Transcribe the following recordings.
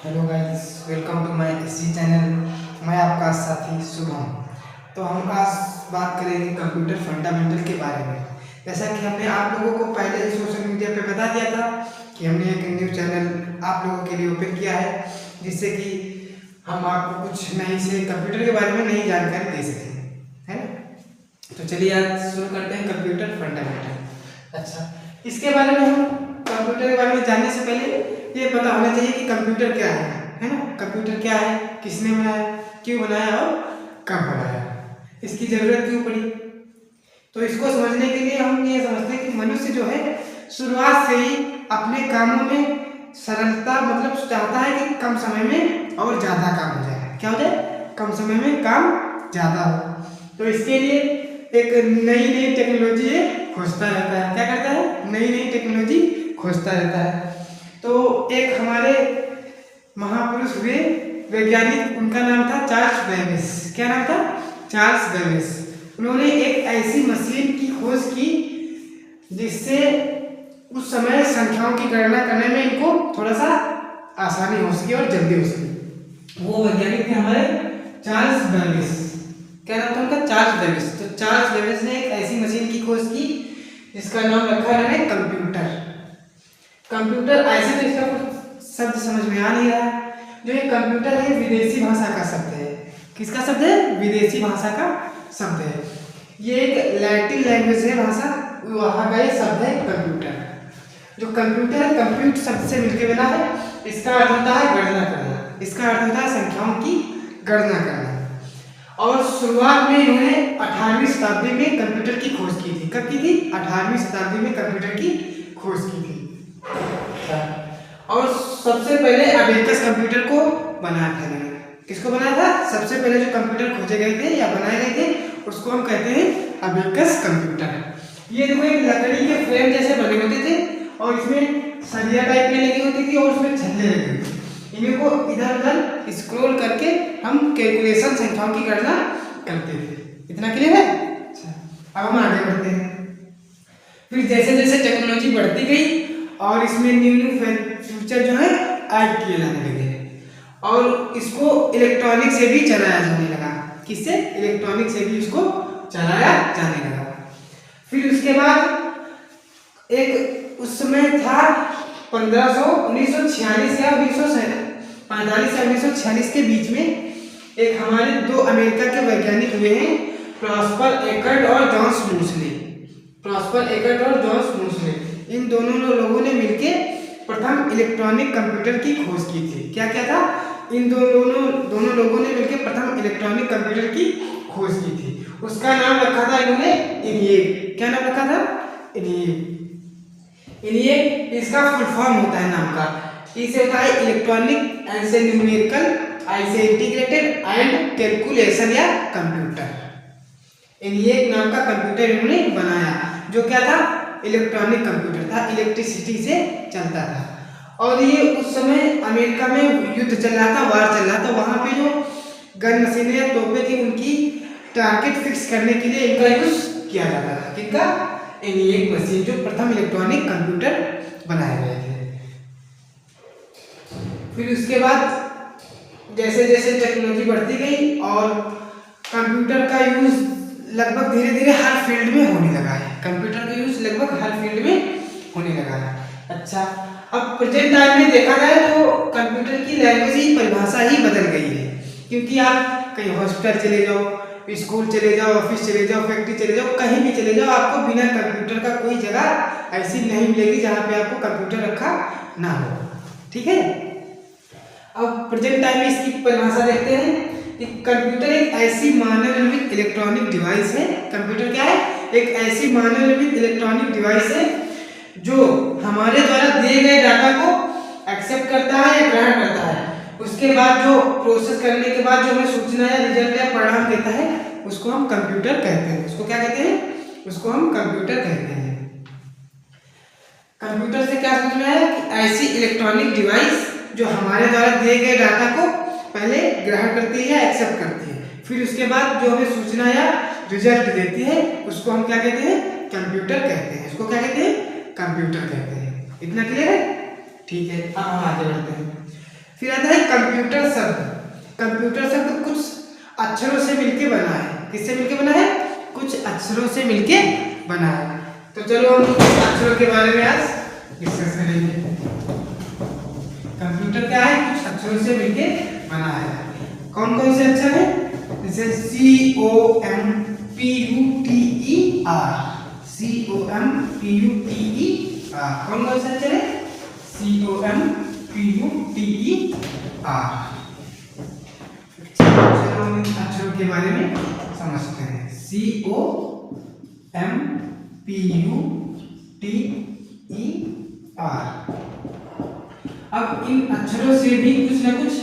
Hello guys, welcome to my इसी channel. मैं आपका साथी शुभम। तो हम आज बात करेंगे कंप्यूटर फंडामेंटल के बारे में। जैसा कि हमने आप लोगों को पहले ही सोशल मीडिया पे बता दिया था कि हमने एक न्यू चैनल आप लोगों के लिए ओपन किया है, जिससे कि हम आपको कुछ नई से कंप्यूटर के बारे में नई जानकारी दे सकें, है ना। तो चलिए आज शुरू करते हैं कंप्यूटर फंडामेंटल। अच्छा, इसके बारे में हम कंप्यूटर के बारे में जानने से पहले ये पता होना चाहिए कि कंप्यूटर क्या है ना। कंप्यूटर क्या है, किसने बनाया, क्यों बनाया और कब बनाया, इसकी ज़रूरत क्यों पड़ी। तो इसको समझने के लिए हम ये समझते हैं कि मनुष्य जो है शुरुआत से ही अपने कामों में सरलता मतलब चाहता है कि कम समय में और ज़्यादा काम हो जाए। क्या हो जाए? कम समय में काम ज़्यादा हो। तो इसके लिए एक नई नई टेक्नोलॉजी खोजता रहता है। क्या करता है? नई नई टेक्नोलॉजी खोजता रहता है। तो एक हमारे महापुरुष हुए वैज्ञानिक, उनका नाम था चार्ल्स बेबेज। क्या नाम था? Charles Babbage. उन्होंने एक ऐसी मशीन की खोज की जिससे उस समय संख्याओं की गणना करने में इनको थोड़ा सा आसानी हो सके और जल्दी हो सके। वो वैज्ञानिक थे हमारे चार्ल्स बेबेज। क्या नाम था उनका? Charles Babbage. तो चार्ल्स बेबेज ने एक ऐसी मशीन की खोज की जिसका नाम रखा है कंप्यूटर। कंप्यूटर ऐसे तो इसका कुछ शब्द समझ में आ नहीं रहा है। जो ये कंप्यूटर है विदेशी भाषा का शब्द है। किसका शब्द है? विदेशी भाषा का शब्द है। ये एक लैटिन लैंग्वेज है भाषा, वहाँ का ये शब्द है कंप्यूटर। जो कंप्यूटर है कंप्यूट शब्द से मिलकर बना है। इसका अर्थ होता है गणना करना। इसका अर्थ होता है संख्याओं की गणना करना। और शुरुआत में इन्होंने 18वीं शताब्दी में कंप्यूटर की खोज की थी। कब की थी? 18वीं शताब्दी में कंप्यूटर की खोज की थी। और सबसे पहले अबेकस कंप्यूटर को बनाया था इन्होंने। किसको बनाया था? सबसे पहले जो कंप्यूटर खोजे गए थे या बनाए गए थे उसको हम कहते हैं अबेकस कंप्यूटर। ये देखो एक लकड़ी के फ्रेम जैसे बने होते थे और इसमें सरिया टाइप में लगी होती थी और उसमें छल्ले लगे होते थे। इन्हीं को इधर उधर स्क्रॉल करके हम कैलकुलेशन संख्याओं की गणना करते थे। इतना क्लियर है? अच्छा, अब हम आगे बढ़ते हैं। फिर जैसे जैसे टेक्नोलॉजी बढ़ती गई और इसमें न्यू न्यू फीचर जो है ऐड किए जाने लगे और इसको इलेक्ट्रॉनिक से भी चलाया जाने लगा। किससे? इलेक्ट्रॉनिक से भी इसको चलाया जाने लगा। फिर उसके बाद एक उस समय था 1946 या 1945 या 1946 के बीच में एक हमारे दो अमेरिका के वैज्ञानिक हुए हैं, प्रॉस्पर एकर्ट और जॉन्स मूसले। प्रॉस्पर एकर्ट और जॉन्स मूसले, इन दोनों लोगों ने मिलकर प्रथम इलेक्ट्रॉनिक कंप्यूटर की खोज की थी। क्या क्या था? इन दोनों लोगों ने मिलकर प्रथम इलेक्ट्रॉनिक कंप्यूटर की खोज की थी। उसका नाम रखा था इन्होंने ENIAC। क्या नाम रखा था? ENIAC इसका फुल फॉर्म होता है नाम का। इसे होता है इलेक्ट्रॉनिक एंड से न्यूमेरिकल ऐसे इंटीग्रेटेड एंड कैलकुलेशन या कंप्यूटर। ENIAC नाम का कंप्यूटर इन्होंने बनाया जो क्या था? इलेक्ट्रॉनिक कंप्यूटर था, इलेक्ट्रिसिटी से चलता था। और ये उस समय अमेरिका में युद्ध चल रहा था, वार चल रहा था। वहाँ पे जो गन मशीनें या तोपें थी उनकी टारगेट फिक्स करने के लिए इनका यूज किया जाता था। किनका? ENIAC मशीन, जो प्रथम इलेक्ट्रॉनिक कंप्यूटर बनाए गए थे। फिर उसके बाद जैसे जैसे टेक्नोलॉजी बढ़ती गई और कंप्यूटर का यूज लगभग धीरे धीरे हर फील्ड में होने लगा है। कंप्यूटर का यूज लगभग हर फील्ड में होने लगा है। अच्छा, अब प्रेजेंट टाइम में देखा जाए तो कंप्यूटर की लैंग्वेज ही परिभाषा ही बदल गई है। क्योंकि आप कहीं हॉस्पिटल चले जाओ, स्कूल चले जाओ, ऑफिस चले जाओ, फैक्ट्री चले जाओ, कहीं भी चले जाओ, आपको बिना कंप्यूटर का कोई जगह ऐसी नहीं मिलेगी जहाँ पे आपको कंप्यूटर रखा ना हो। ठीक है, अब प्रेजेंट टाइम में इसकी परिभाषा देखते हैं। कंप्यूटर एक ऐसी मानव निर्मित इलेक्ट्रॉनिक डिवाइस है। कंप्यूटर क्या है? एक ऐसी मानव निर्मित इलेक्ट्रॉनिक डिवाइस है जो हमारे द्वारा दिए गए डाटा को एक्सेप्ट करता है या ग्रहण करता है। उसके बाद जो प्रोसेस करने के बाद जो हमें सूचना या रिजल्ट या परिणाम देता है उसको हम कंप्यूटर कहते हैं। उसको क्या कहते हैं? उसको हम कंप्यूटर कहते हैं। कंप्यूटर से क्या समझ में आया कि ऐसी इलेक्ट्रॉनिक डिवाइस जो हमारे द्वारा दिए गए डाटा को पहले ग्रहण करती है या एक्सेप्ट करती है, फिर उसके बाद जो हमें सूचना या रिजल्ट देती है उसको हम क्या कहते हैं? कंप्यूटर कहते हैं। इसको क्या कहते हैं? कंप्यूटर कहते हैं। इतना क्लियर है? ठीक है, अब हम आगे बढ़ते हैं। फिर आता है कंप्यूटर शब्द। कंप्यूटर शब्द कुछ अक्षरों से मिलके बना है। किससे मिलके बना है? कुछ अक्षरों से मिलके बना है। तो चलो हम कुछ अक्षरों के बारे में आज डिस्कस करेंगे। कंप्यूटर क्या है? कुछ अक्षरों से मिलके बना है। कौन कौन से अक्षर है? जैसे COMPUTER, COMPUTER। कौन कौन से अक्षर है? COMPUTER। चलो हम इन अक्षरों के बारे में समझते हैं। COMPUTER। अब इन अक्षरों से भी कुछ ना कुछ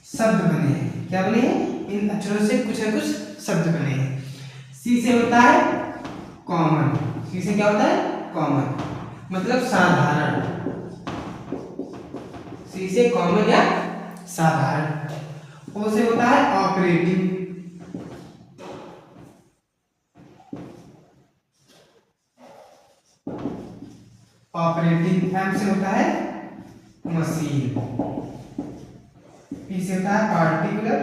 शब्द बने हैं। क्या बने हैं? इन अक्षरों से कुछ ना कुछ शब्द बने हैं। सी से होता है कॉमन। सी से क्या होता है? कॉमन, मतलब साधारण। सी से कॉमन या साधारण। ओ से होता है ऑपरेटिंग। ऑपरेटिंग। एम से होता है मशीन। पी से होता है पार्टिकुलर।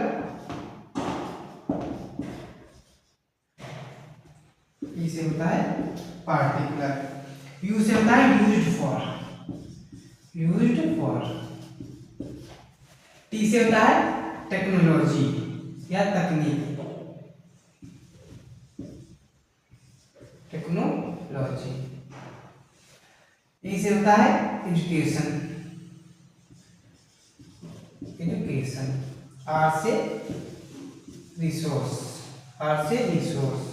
पी से होता है पार्टिकुलर। यू से होता है used for. Used for. T से होता है टेक्नोलॉजी या तकनीक। टेक्नोलॉजी। ई से होता है एजुकेशन। एजुकेशन। आर से रिसोर्स। आर से रिसोर्स।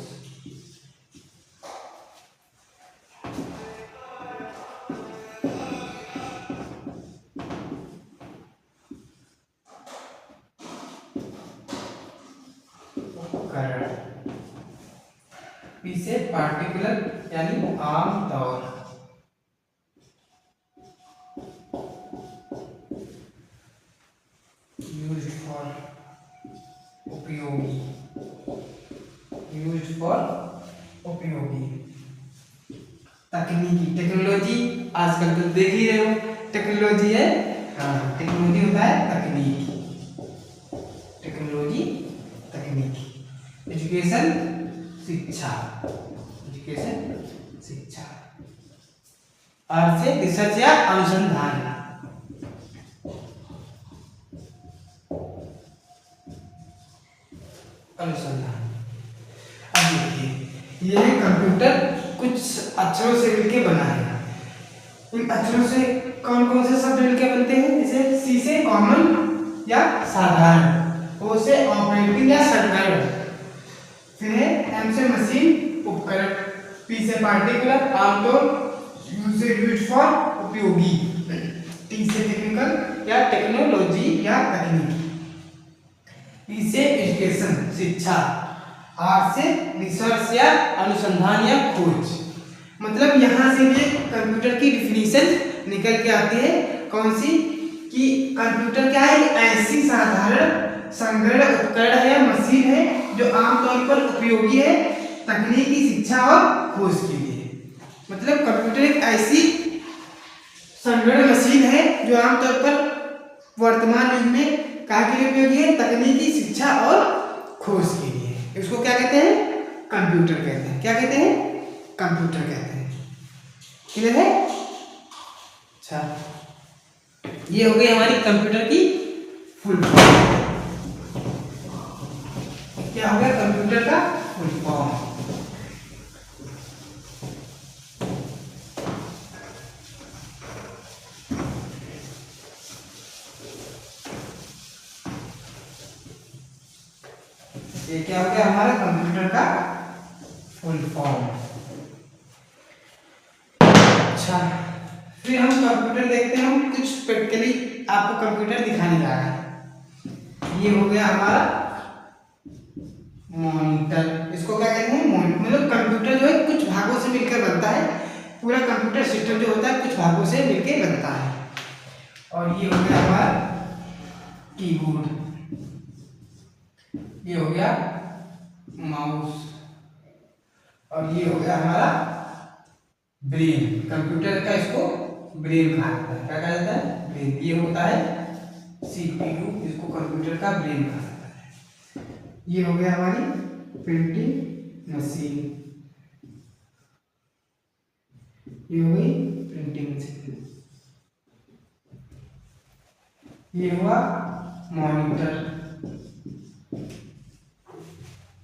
पी से पार्टिकुलर यानी आमतौर। यूज्ड फॉर उपयोगी। यूज्ड फॉर उपयोगी। तकनीकी। टेक्नोलॉजी आजकल तो देख ही रहे हो, टेक्नोलॉजी है। हाँ, टेक्नोलॉजी होता है तकनीक। टेक्नोलॉजी तकनीकी। एजुकेशन शिक्षा। एजुकेशन शिक्षा। आर से रिसर्च या अनुसंधान। अनुसंधान। अब देखिए, ये कंप्यूटर कुछ अक्षरों से मिलके बना है। इन अक्षरों से कौन कौन से शब्द मिलके बनते हैं? जैसे सी से कॉमन या साधारण, ओ से ऑपरेटिंग या संगणक, फिर है एम से मशीन उपकरण, पी से पार्टिकुलर आमतौर, यू से यूज्ड फॉर उपयोगी, टी से टेक्निकल या टेक्नोलॉजी या तकनीक, ई से एजुकेशन शिक्षा, आर से रिसर्च या अनुसंधान या खोज। मतलब यहाँ से भी कंप्यूटर की डिफिनीशन निकल के आती है। कौन सी? कि कंप्यूटर क्या है? ऐसी साधारण संगणक उपकरण है, मशीन है जो आमतौर पर उपयोगी है तकनीकी शिक्षा और खोज के लिए। मतलब कंप्यूटर एक ऐसी संगणक मशीन है जो आमतौर पर वर्तमान युग में क्या के लिए उपयोगी है? तकनीकी शिक्षा और खोज के लिए। इसको क्या कहते हैं? कंप्यूटर कहते हैं। क्या कहते हैं? कंप्यूटर कहते हैं। क्लियर है? अच्छा, ये हो गई हमारी कंप्यूटर की फुल फॉर्म। क्या हो गया कंप्यूटर का फुल फॉर्म? ये क्या हो गया हमारा कंप्यूटर का फुल फॉर्म। अच्छा, फिर हम कंप्यूटर देखते हैं। हम कुछ प्रैक्टिकली आपको कंप्यूटर दिखाने जा रहे हैं। ये हो गया हमारा मॉनिटर। इसको क्या कहते हैं? मॉनिटर। मतलब कंप्यूटर जो है कुछ भागों से मिलकर बनता है। पूरा कंप्यूटर सिस्टम जो होता है कुछ भागों से मिलकर बनता है। और ये हो गया हमारा कीबोर्ड। ये हो गया माउस। और ये हो गया हमारा ब्रेन। कंप्यूटर का इसको ब्रेन कहा जाता है। क्या कहा जाता है? ब्रेन। ये होता है CPU, इसको कंप्यूटर का ब्रेन कहा जाता है। ये हो गया हमारी प्रिंटिंग मशीन, ये हो गई प्रिंटिंग मशीन। ये हुआ मॉनिटर,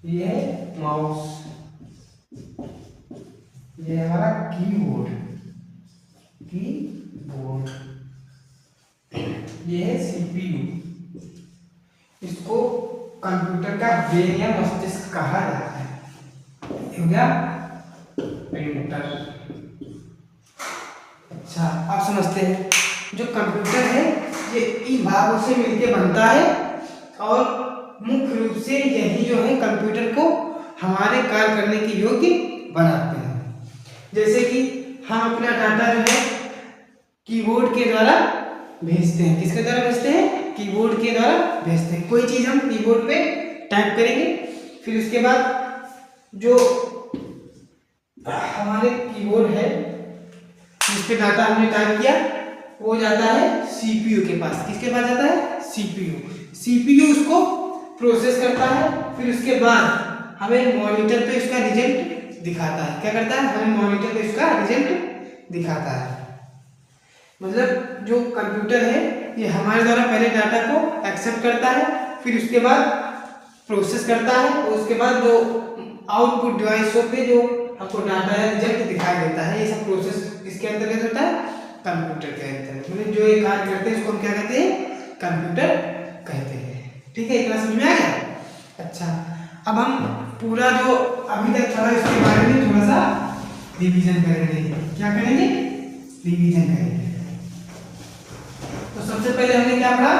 ये है माउस, ये है हमारा कीबोर्ड, ये है CPU, इसको कंप्यूटर का ब्रेन या मस्तिष्क कहा जाता है। ये हो गया प्रिंटर। अच्छा, आप समझते हैं जो कंप्यूटर है ये इन भागों से मिलकर बनता है और मुख्य रूप से यही जो है कंप्यूटर को हमारे कार्य करने के योग्य बनाते हैं। जैसे कि हम अपना डाटा जो है कीबोर्ड के द्वारा भेजते हैं। किसके द्वारा भेजते हैं? कीबोर्ड के द्वारा भेजते हैं। कोई चीज़ हम कीबोर्ड पे टाइप करेंगे, फिर उसके बाद जो हमारे कीबोर्ड है जिस पे डाटा हमने टाइप किया वो जाता है CPU के पास। किसके पास जाता है? CPU उसको प्रोसेस करता है, फिर उसके बाद हमें मॉनिटर पे उसका रिजल्ट दिखाता है। क्या करता है? हमें मॉनिटर पे उसका रिजल्ट दिखाता है। मतलब जो कंप्यूटर है ये हमारे द्वारा पहले डाटा को एक्सेप्ट करता है, फिर उसके बाद प्रोसेस करता है और उसके बाद जो आउटपुट डिवाइसों पे जो हमको डाटा या रिजल्ट दिखाई देता है, ये सब प्रोसेस किसके अंतर्गत होता है? कंप्यूटर के अंतर्गत। मतलब जो ये कार्य करते हैं उसको हम क्या कहते हैं? कंप्यूटर कहते हैं। ठीक है, इतना समझ में आ गया? अच्छा, अब हम पूरा जो अभी तक पढ़ा इसके बारे में थोड़ा सा रिवीजन करेंगे। क्या करेंगे? रिवीजन करेंगे। तो सबसे पहले हमने क्या पढ़ा?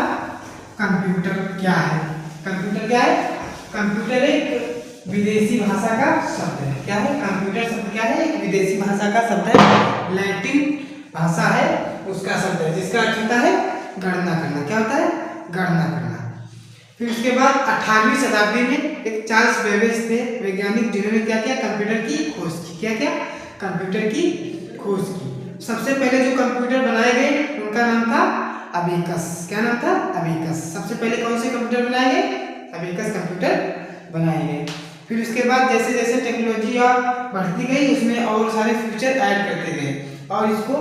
कंप्यूटर क्या है? कंप्यूटर क्या है? कंप्यूटर एक विदेशी भाषा का शब्द है। क्या है? कंप्यूटर शब्द क्या है? एक विदेशी भाषा का शब्द है, लैटिन भाषा है उसका शब्द है, जिसका अर्थ होता है गणना करना। क्या होता है? गणना करना। फिर उसके बाद 18वीं शताब्दी में एक चार्ल्स बेबेज थे वैज्ञानिक, जिन्होंने क्या किया? कंप्यूटर की खोज की। क्या क्या? कंप्यूटर की खोज की। सबसे पहले जो कंप्यूटर बनाए गए उनका नाम था अबेकस। क्या नाम था? अबेकस। सबसे पहले कौन से कंप्यूटर बनाए गए? अबेकस कंप्यूटर बनाए गए। फिर उसके बाद जैसे जैसे टेक्नोलॉजी और बढ़ती गई उसमें और सारे फीचर ऐड करते गए और इसको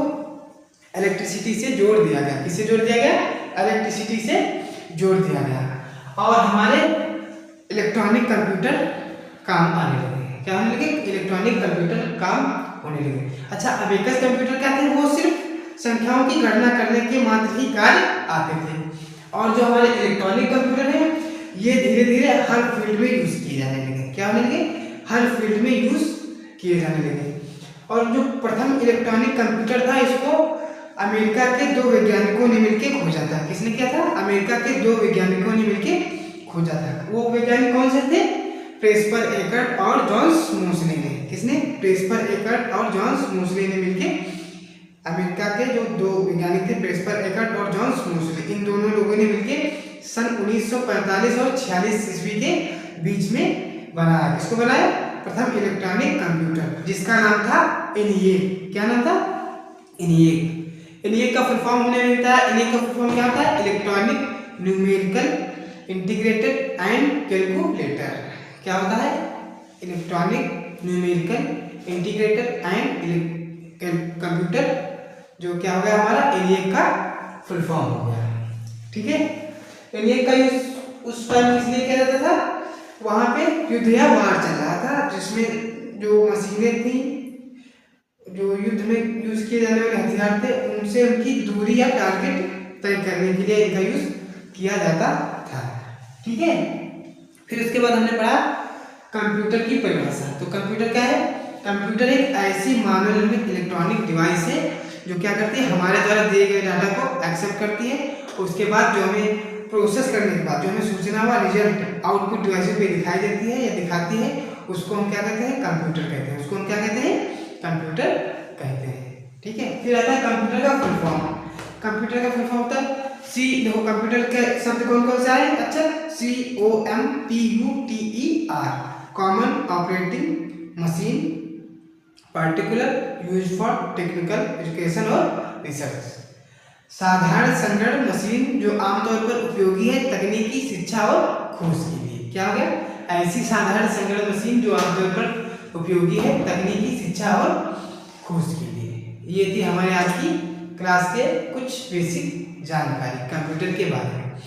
इलेक्ट्रिसिटी से जोड़ दिया गया। किससे जोड़ दिया गया? इलेक्ट्रिसिटी से जोड़ दिया गया और हमारे इलेक्ट्रॉनिक कंप्यूटर काम आने लगे। क्या होने लगे? इलेक्ट्रॉनिक कंप्यूटर काम होने लगे। अच्छा, अबेकस कंप्यूटर क्या थे? वो सिर्फ संख्याओं की गणना करने के मात्र ही कार्य आते थे और जो हमारे इलेक्ट्रॉनिक कंप्यूटर है ये धीरे धीरे हर फील्ड में यूज किए जाने लगे। क्या होने लगे? हर फील्ड में यूज किए जाने लगे। और जो प्रथम इलेक्ट्रॉनिक कंप्यूटर था इसको अमेरिका के दो वैज्ञानिकों ने मिलकर खोजा था। किसने किया था? अमेरिका के दो वैज्ञानिकों ने मिलकर खोजा था। वो वैज्ञानिक कौन से थे? प्रेस्पर एकर्ट और जॉन्स मोसले ने। किसने? प्रेस्पर एकर्ट और जॉन्स मोसले ने मिलकर, अमेरिका के जो दो वैज्ञानिक थे प्रेस्पर एकर्ट और जॉन्स मोसले, इन दोनों लोगों ने मिलकर सन 1945 और 46 ईस्वी के बीच में बनाया। किसको बनाया? प्रथम इलेक्ट्रॉनिक कंप्यूटर, जिसका नाम था ENIAC। क्या नाम था? ENIAC। ENIAC का फुल फॉर्म हमने बताया। ENIAC का फुल फॉर्म क्या होता है? Electronic numerical integrated and calculator. क्या होता है? Electronic numerical integrated and computer, जो क्या हो गया हमारा ENIAC का फुल फॉर्म हो गया। ठीक है, ENIAC का यूज उस टाइम इसलिए किया जाता था, वहां पे युद्ध या वार चल रहा था, जिसमें जो मशीनें थी जो युद्ध में यूज किए जाने वाले हथियार थे उनसे उनकी दूरी या टारगेट तय करने के लिए इनका यूज किया जाता था। ठीक है, फिर उसके बाद हमने पढ़ा कंप्यूटर की परिभाषा। तो कंप्यूटर क्या है? कंप्यूटर एक ऐसी मानव निर्मित इलेक्ट्रॉनिक डिवाइस है जो क्या करती है? हमारे द्वारा दिए गए डाटा को एक्सेप्ट करती है, उसके बाद जो हमें प्रोसेस करने के बाद जो हमें सूचना व रिजल्ट आउटपुट डिवाइस पे दिखाई देती है या दिखाती है, उसको हम क्या कहते हैं? कंप्यूटर कहते हैं। उसको हम क्या कहते हैं? कंप्यूटर कहते हैं। ठीक है, फिर आता है कंप्यूटर का फुल फॉर्म। कंप्यूटर का फुल फॉर्म होता है देखो कंप्यूटर के शब्द कौन कौन से आए? अच्छा, COMPUTER, common operating machine, particular use for technical education और रिसर्च। साधारण संगणक मशीन जो आमतौर पर उपयोगी है तकनीकी, शिक्षा और खोज के लिए। क्या हो गया? ऐसी साधारण संगणक मशीन जो आमतौर पर उपयोगी है तकनीकी, शिक्षा और खोज के लिए। ये थी हमारे आज की क्लास के कुछ बेसिक जानकारी कंप्यूटर के बारे में।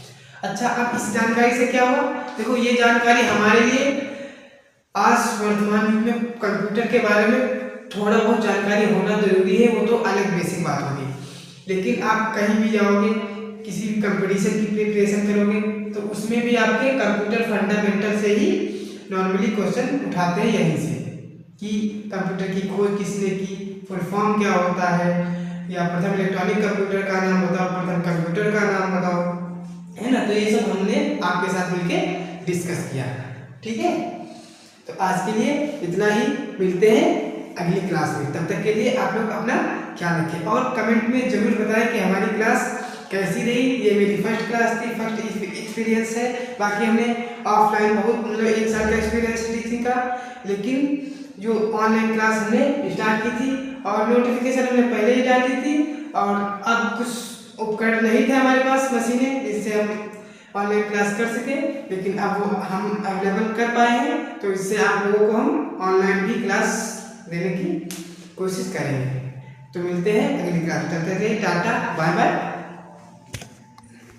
अच्छा, अब इस जानकारी से क्या हुआ? देखो, ये जानकारी हमारे लिए आज वर्तमान युग में कंप्यूटर के बारे में थोड़ा बहुत जानकारी होना जरूरी है, वो तो अलग बेसिक बात होगी। लेकिन आप कहीं भी जाओगे, किसी भी कंपटीशन की प्रिपरेशन करोगे, तो उसमें भी आपके कंप्यूटर फंडामेंटल से ही नॉर्मली क्वेश्चन उठाते हैं यहीं से कि कंप्यूटर की खोज किसने की, फुल फॉर्म क्या होता है, या प्रथम इलेक्ट्रॉनिक कंप्यूटर का नाम बताओ, प्रथम कंप्यूटर का नाम बताओ, है ना। तो ये सब हमने आपके साथ मिलकर डिस्कस किया, ठीक है। तो आज के लिए इतना ही, मिलते हैं अगली क्लास में। तब तक के लिए आप लोग अपना ख्याल रखें और कमेंट में जरूर बताएं कि हमारी क्लास कैसी रही। ये मेरी फर्स्ट क्लास थी, फर्स्ट एक्सपीरियंस है। बाकी हमने ऑफलाइन बहुत, मतलब 1 साल का एक्सपीरियंस टीचिंग का, लेकिन जो ऑनलाइन क्लास हमने स्टार्ट की थी और नोटिफिकेशन हमने पहले ही डाल दी थी, और अब कुछ उपकरण नहीं थे हमारे पास, मशीनें, जिससे हम ऑनलाइन क्लास कर सके, लेकिन अब वो हम अवेलेबल कर पाए हैं। तो इससे आप लोगों को हम ऑनलाइन भी क्लास देने की कोशिश करेंगे। तो मिलते हैं अगली क्लास, तब तक के लिए टाटा बाय बाय।